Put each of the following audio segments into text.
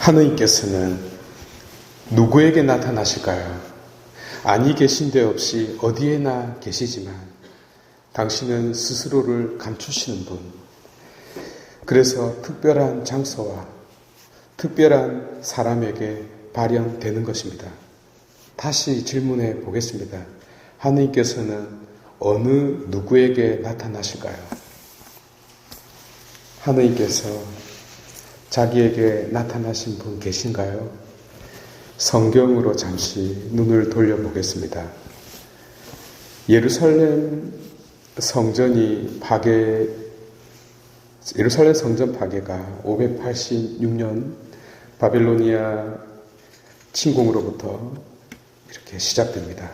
하느님께서는 누구에게 나타나실까요? 아니 계신 데 없이 어디에나 계시지만 당신은 스스로를 감추시는 분. 그래서 특별한 장소와 특별한 사람에게 발현되는 것입니다. 다시 질문해 보겠습니다. 하느님께서는 어느 누구에게 나타나실까요? 하느님께서 자기에게 나타나신 분 계신가요? 성경으로 잠시 눈을 돌려보겠습니다. 예루살렘 성전 파괴가 586년 바빌로니아 침공으로부터 이렇게 시작됩니다.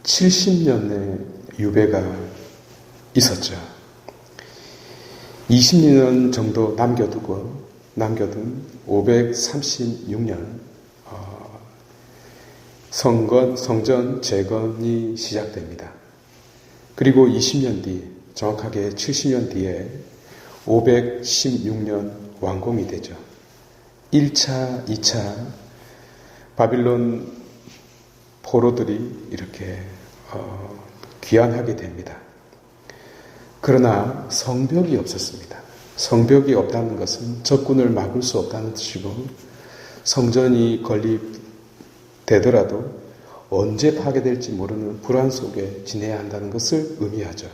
70년의 유배가 있었죠. 20년 정도 남겨둔 536년 성전 재건이 시작됩니다. 그리고 20년 뒤, 정확하게 70년 뒤에 516년 완공이 되죠. 1차, 2차 바빌론 포로들이 이렇게 귀환하게 됩니다. 그러나 성벽이 없었습니다. 성벽이 없다는 것은 적군을 막을 수 없다는 뜻이고, 성전이 건립되더라도 언제 파괴될지 모르는 불안 속에 지내야 한다는 것을 의미하죠.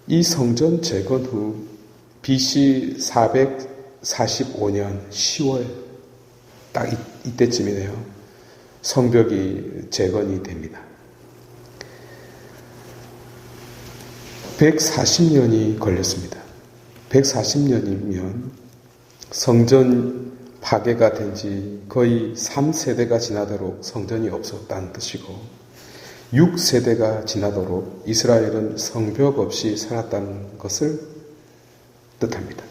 이 성전 재건 후 BC 445년 10월 딱 이때쯤이네요. 성벽이 재건이 됩니다. 140년이 걸렸습니다. 140년이면 성전 파괴가 된 지 거의 3세대가 지나도록 성전이 없었다는 뜻이고, 6세대가 지나도록 이스라엘은 성벽 없이 살았다는 것을 뜻합니다.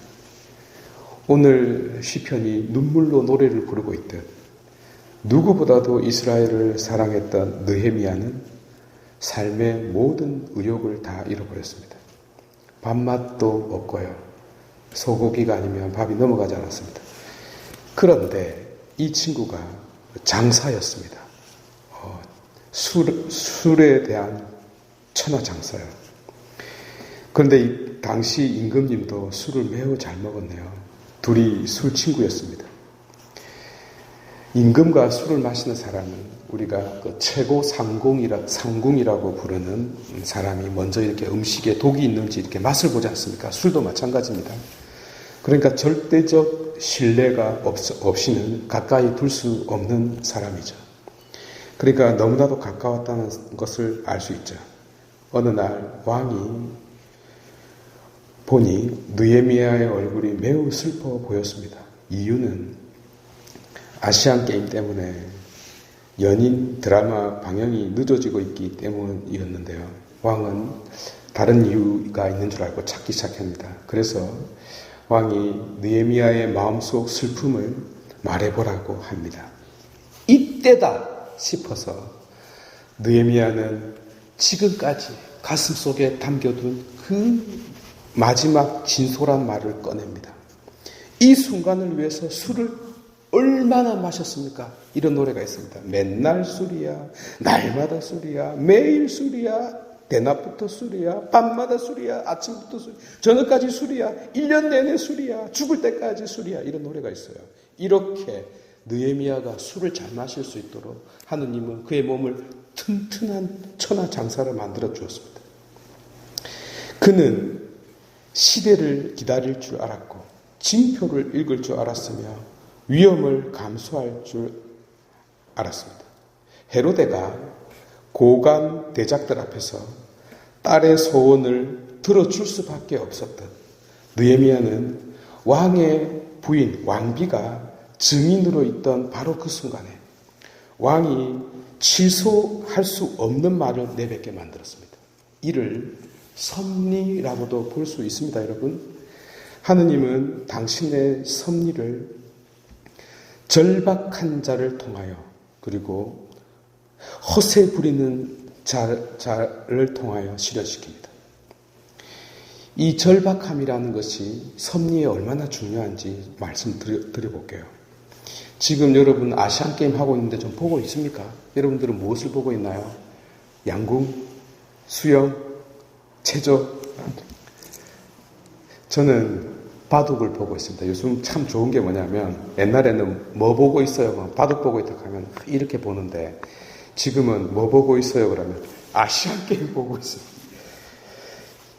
오늘 시편이 눈물로 노래를 부르고 있듯 누구보다도 이스라엘을 사랑했던 느헤미야는 삶의 모든 의욕을 다 잃어버렸습니다. 밥맛도 없고요. 소고기가 아니면 밥이 넘어가지 않았습니다. 그런데 이 친구가 장사였습니다. 술에 대한 천하장사요. 그런데 이 당시 임금님도 술을 매우 잘 먹었네요. 둘이 술 친구였습니다. 임금과 술을 마시는 사람은 우리가 그 최고 상궁이라고 부르는 사람이 먼저 이렇게 음식에 독이 있는지 이렇게 맛을 보지 않습니까? 술도 마찬가지입니다. 그러니까 절대적 신뢰가 없이는 가까이 둘 수 없는 사람이죠. 그러니까 너무나도 가까웠다는 것을 알 수 있죠. 어느 날 왕이 보니 느헤미야의 얼굴이 매우 슬퍼 보였습니다. 이유는 아시안 게임 때문에 연인 드라마 방영이 늦어지고 있기 때문이었는데요. 왕은 다른 이유가 있는 줄 알고 찾기 시작합니다. 그래서 왕이 느헤미야의 마음속 슬픔을 말해보라고 합니다. 이때다 싶어서 느헤미야는 지금까지 가슴속에 담겨둔 그 마지막 진솔한 말을 꺼냅니다. 이 순간을 위해서 술을 얼마나 마셨습니까? 이런 노래가 있습니다. 맨날 술이야, 날마다 술이야, 매일 술이야, 대낮부터 술이야, 밤마다 술이야, 아침부터 술이야, 저녁까지 술이야, 1년 내내 술이야, 죽을 때까지 술이야. 이런 노래가 있어요. 이렇게 느헤미야가 술을 잘 마실 수 있도록 하느님은 그의 몸을 튼튼한 천하장사로 만들어 주었습니다. 그는 시대를 기다릴 줄 알았고 징표를 읽을 줄 알았으며 위험을 감수할 줄 알았습니다. 헤로데가 고관 대작들 앞에서 딸의 소원을 들어줄 수밖에 없었던 느헤미야는 왕의 부인 왕비가 증인으로 있던 바로 그 순간에 왕이 취소할 수 없는 말을 내뱉게 만들었습니다. 이를 섭리라고도 볼 수 있습니다, 여러분. 하느님은 당신의 섭리를 절박한 자를 통하여 그리고 허세 부리는 자를 통하여 실현시킵니다. 이 절박함이라는 것이 섭리에 얼마나 중요한지 말씀드려볼게요. 지금 여러분 아시안게임 하고 있는데 좀 보고 있습니까? 여러분들은 무엇을 보고 있나요? 양궁, 수영, 체조. 저는 바둑을 보고 있습니다. 요즘 참 좋은 게 뭐냐면 옛날에는 뭐 보고 있어요? 바둑 보고 있다 하면 이렇게 보는데 지금은 뭐 보고 있어요? 그러면 아시안게임 보고 있어요.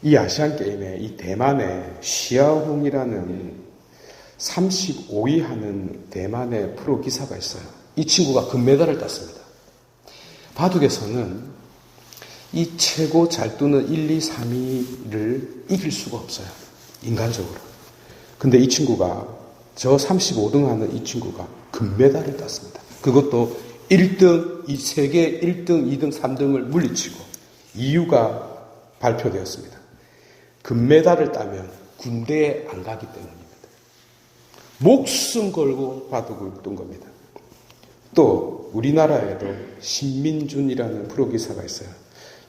이 아시안게임에 이 대만의 시아홍이라는 35위 하는 대만의 프로 기사가 있어요. 이 친구가 금메달을 땄습니다. 바둑에서는 이 최고 잘 두는 1, 2, 3위를 이길 수가 없어요. 인간적으로. 근데 이 친구가 저 35등 하는 이 친구가 금메달을 땄습니다. 그것도 1등, 이 세계 1등, 2등, 3등을 물리치고 이유가 발표되었습니다. 금메달을 따면 군대에 안 가기 때문입니다. 목숨 걸고 바둑을 둔 겁니다. 또 우리나라에도 신민준이라는 프로기사가 있어요.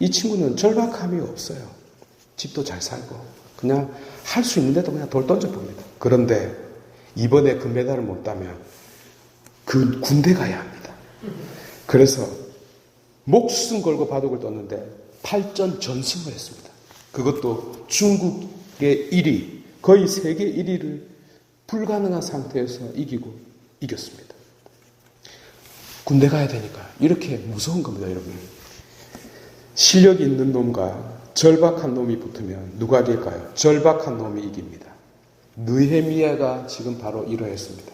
이 친구는 절박함이 없어요. 집도 잘 살고 그냥 할 수 있는데도 그냥 돌 던져봅니다. 그런데 이번에 금메달을 못 따면 그 군대 가야 합니다. 그래서 목숨 걸고 바둑을 떴는데 8전 전승을 했습니다. 그것도 중국의 1위, 거의 세계 1위를 불가능한 상태에서 이겼습니다. 군대 가야 되니까 이렇게 무서운 겁니다, 여러분. 실력 있는 놈과 절박한 놈이 붙으면 누가 이길까요? 절박한 놈이 이깁니다. 느헤미야가 지금 바로 이러했습니다.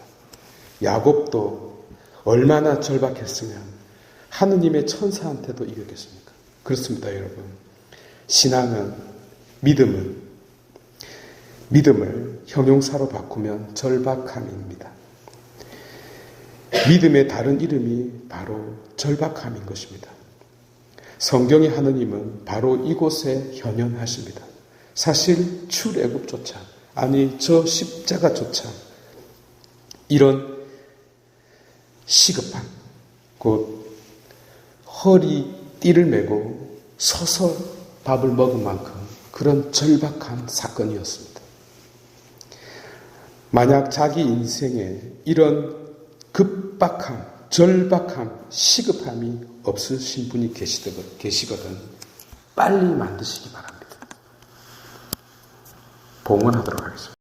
야곱도 얼마나 절박했으면 하느님의 천사한테도 이겼겠습니까? 그렇습니다, 여러분. 신앙은, 믿음을 형용사로 바꾸면 절박함입니다. 믿음의 다른 이름이 바로 절박함인 것입니다. 성경의 하느님은 바로 이곳에 현현하십니다. 사실 출애굽조차, 아니 저 십자가조차 이런 시급함, 곧 허리띠를 메고 서서 밥을 먹은 만큼 그런 절박한 사건이었습니다. 만약 자기 인생에 이런 급박함, 절박함, 시급함이 없으신 분이 계시거든 빨리 만드시기 바랍니다. 봉헌하도록 하겠습니다.